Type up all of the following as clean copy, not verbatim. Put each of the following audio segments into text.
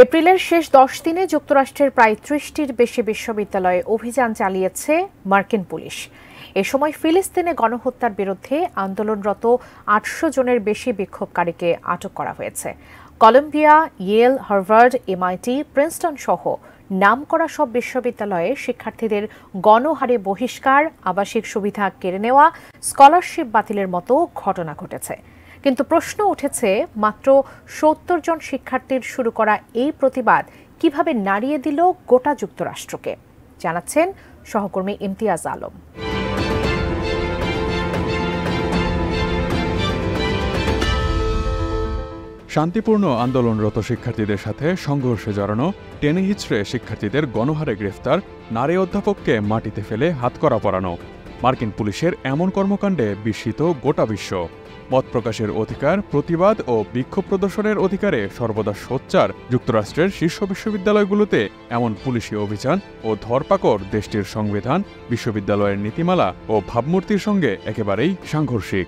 এপ্রিলের শেষ ১০ দিনে যুক্তরাষ্ট্রের প্রায় ৩০টির বেশি বিশ্ববিদ্যালয়ে অভিযান চালিয়েছে মার্কিন পুলিশ। এ সময় ফিলিস্তিনে গণহত্যার বিরুদ্ধে আন্দোলনরত ৮০০ জনের বেশি বিক্ষোভকারীকে আটক করা হয়েছে। Columbia, Yale, Harvard, MIT, Princeton সহ নামকরা সব বিশ্ববিদ্যালয়ে শিক্ষার্থীদের গণহারে বহিষ্কার, আবাসিক সুবিধা কেড়ে নেওয়া, স্কলারশিপ বাতিলের মতো ঘটনা ঘটেছে। কিন্তু প্রশ্ন উঠেছে, মাত্র ৭০ জন শিক্ষার্থীর শুরু করা এই প্রতিবাদ কিভাবে নাড়িয়ে দিল গোটা যুক্তরাষ্ট্রকে, জানাচ্ছেন সহকর্মী ইমতিয়াজ আলম। শান্তিপূর্ণ আন্দোলনরত শিক্ষার্থীদের সাথে সংঘর্ষে জড়ানো, টেনে হিচড়ে শিক্ষার্থীদের গণহারে গ্রেফতার, নারী অধ্যাপককে মাটিতে ফেলে হাতকড়া পরানো, মার্কিন পুলিশের এমন কর্মকাণ্ডে বিস্মিত গোটা বিশ্ব। মত প্রকাশের অধিকার, প্রতিবাদ ও বিক্ষোভ প্রদর্শনের অধিকারে সর্বদা সোচ্চার যুক্তরাষ্ট্রের শীর্ষ বিশ্ববিদ্যালয়গুলোতে এমন পুলিশি অভিযান ও ধরপাকড় দেশটির সংবিধান, বিশ্ববিদ্যালয়ের নীতিমালা ও ভাবমূর্তির সঙ্গে একেবারেই সাংঘর্ষিক।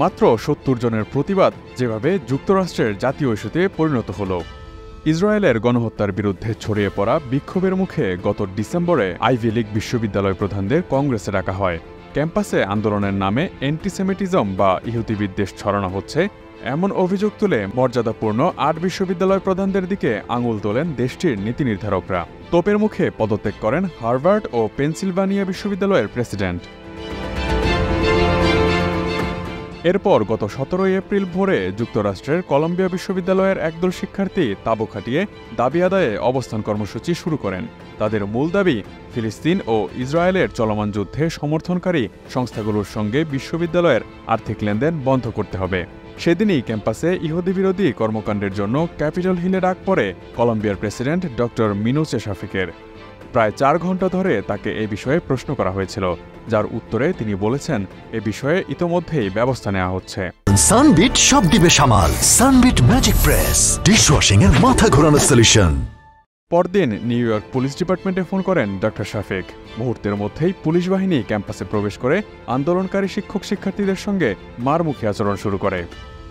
মাত্র ৭০ জনের প্রতিবাদ যেভাবে যুক্তরাষ্ট্রের জাতীয় ইস্যুতে পরিণত হল। ইসরায়েলের গণহত্যার বিরুদ্ধে ছড়িয়ে পড়া বিক্ষোভের মুখে গত ডিসেম্বরে আইভি লীগ বিশ্ববিদ্যালয় প্রধানদের কংগ্রেসে ডাকা হয়। ক্যাম্পাসে আন্দোলনের নামে অ্যান্টিসেমিটিজম বা ইহুদি বিদ্বেষ ছড়ানো হচ্ছে এমন অভিযোগ তুলে মর্যাদাপূর্ণ ৮ বিশ্ববিদ্যালয় প্রধানদের দিকে আঙুল তোলেন দেশটির নীতি নির্ধারকরা। তোপের মুখে পদত্যাগ করেন হার্ভার্ড ও পেনসিলভানিয়া বিশ্ববিদ্যালয়ের প্রেসিডেন্ট। এরপর গত ১৭ এপ্রিল ভোরে যুক্তরাষ্ট্রের কলম্বিয়া বিশ্ববিদ্যালয়ের একদল শিক্ষার্থী তাঁবু খাটিয়ে দাবি আদায়ে অবস্থান কর্মসূচি শুরু করেন। তাদের মূল দাবি, ফিলিস্তিন ও ইসরায়েলের চলমান যুদ্ধে সমর্থনকারী সংস্থাগুলোর সঙ্গে বিশ্ববিদ্যালয়ের আর্থিক লেনদেন বন্ধ করতে হবে। সেদিনই ক্যাম্পাসে ইহুদি বিরোধী কর্মকাণ্ডের জন্য ক্যাপিটল হিলে ডাক পড়ে কলম্বিয়ার প্রেসিডেন্ট ডক্টর মিনোচে শাফিকের। প্রায় ৪ ঘণ্টা ধরে তাকে এ বিষয়ে প্রশ্ন করা হয়েছিল, যার উত্তরে তিনি বলেছেন এ বিষয়ে ইতোমধ্যেই ব্যবস্থা নেওয়া হচ্ছে। সানবিট সব দিবে সামাল। সানবিট ম্যাজিক প্রেস ডিশওয়াশিং এর মাথা ঘোরানো সলিউশন। পরদিন নিউ ইয়র্ক পুলিশ ডিপার্টমেন্টে ফোন করেন ডক্টর শাফিক। মুহূর্তের মধ্যেই পুলিশ বাহিনী ক্যাম্পাসে প্রবেশ করে আন্দোলনকারী শিক্ষক শিক্ষার্থীদের সঙ্গে মারমুখী আচরণ শুরু করে।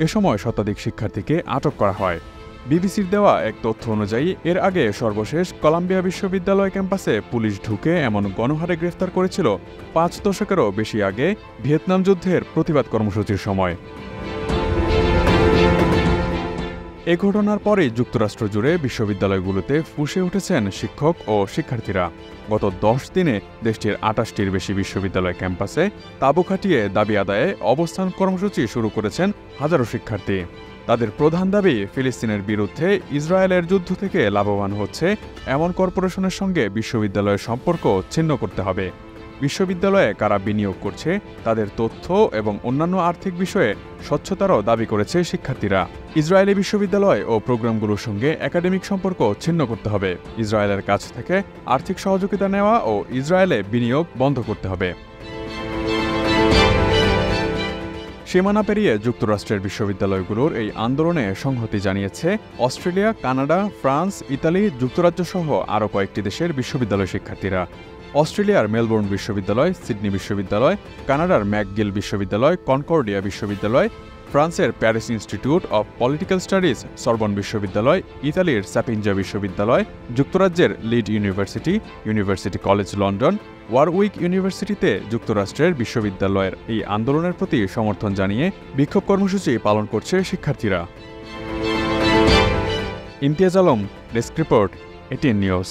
এ সময় শতাধিক শিক্ষার্থীকে আটক করা হয়। বিবিসির দেওয়া এক তথ্য অনুযায়ী এর আগে সর্বশেষ কলাম্বিয়া বিশ্ববিদ্যালয় ক্যাম্পাসে পুলিশ ঢুকে এমন গণহারে গ্রেফতার করেছিল ৫ দশকেরও বেশি আগে ভিয়েতনাম যুদ্ধের প্রতিবাদ কর্মসূচির সময়। এ ঘটনার পরেই যুক্তরাষ্ট্র জুড়ে বিশ্ববিদ্যালয়গুলোতে ফুঁসে উঠেছেন শিক্ষক ও শিক্ষার্থীরা। গত ১০ দিনে দেশটির ২৮টির বেশি বিশ্ববিদ্যালয় ক্যাম্পাসে তাঁবু খাটিয়ে দাবি আদায়ে অবস্থান কর্মসূচি শুরু করেছেন হাজারো শিক্ষার্থী। তাদের প্রধান দাবি, ফিলিস্তিনের বিরুদ্ধে ইসরায়েলের যুদ্ধ থেকে লাভবান হচ্ছে এমন কর্পোরেশনের সঙ্গে বিশ্ববিদ্যালয়ের সম্পর্ক ছিন্ন করতে হবে। বিশ্ববিদ্যালয়ে কারা বিনিয়োগ করছে তাদের তথ্য এবং অন্যান্য আর্থিক বিষয়ে স্বচ্ছতারও দাবি করেছে শিক্ষার্থীরা। ইসরায়েলি বিশ্ববিদ্যালয় ও প্রোগ্রামগুলোর সঙ্গে একাডেমিক সম্পর্ক ছিন্ন করতে হবে। ইসরায়েলের কাছ থেকে আর্থিক সহযোগিতা নেওয়া ও ইসরায়েলে বিনিয়োগ বন্ধ করতে হবে। সীমানা পেরিয়ে যুক্তরাষ্ট্রের বিশ্ববিদ্যালয়গুলোর এই আন্দোলনে সংহতি জানিয়েছে অস্ট্রেলিয়া, কানাডা, ফ্রান্স, ইতালি, যুক্তরাজ্য সহ আরও কয়েকটি দেশের বিশ্ববিদ্যালয় শিক্ষার্থীরা। অস্ট্রেলিয়ার মেলবোর্ন বিশ্ববিদ্যালয়, সিডনি বিশ্ববিদ্যালয়, কানাডার ম্যাকগিল বিশ্ববিদ্যালয়, কনকর্ডিয়া বিশ্ববিদ্যালয়, ফ্রান্সের Paris Institute of Political Studies Sorbonne বিশ্ববিদ্যালয়, ইতালির স্যাপিঞ্জা বিশ্ববিদ্যালয়, যুক্তরাজ্যের Leeds university, university college London, Warwick ইউনিভার্সিটিতে যুক্তরাষ্ট্রের বিশ্ববিদ্যালয়ের এই আন্দোলনের প্রতি সমর্থন জানিয়ে বিক্ষোভ কর্মসূচি পালন করছে শিক্ষার্থীরা। Imtiaz Alam, desk report, ATN news.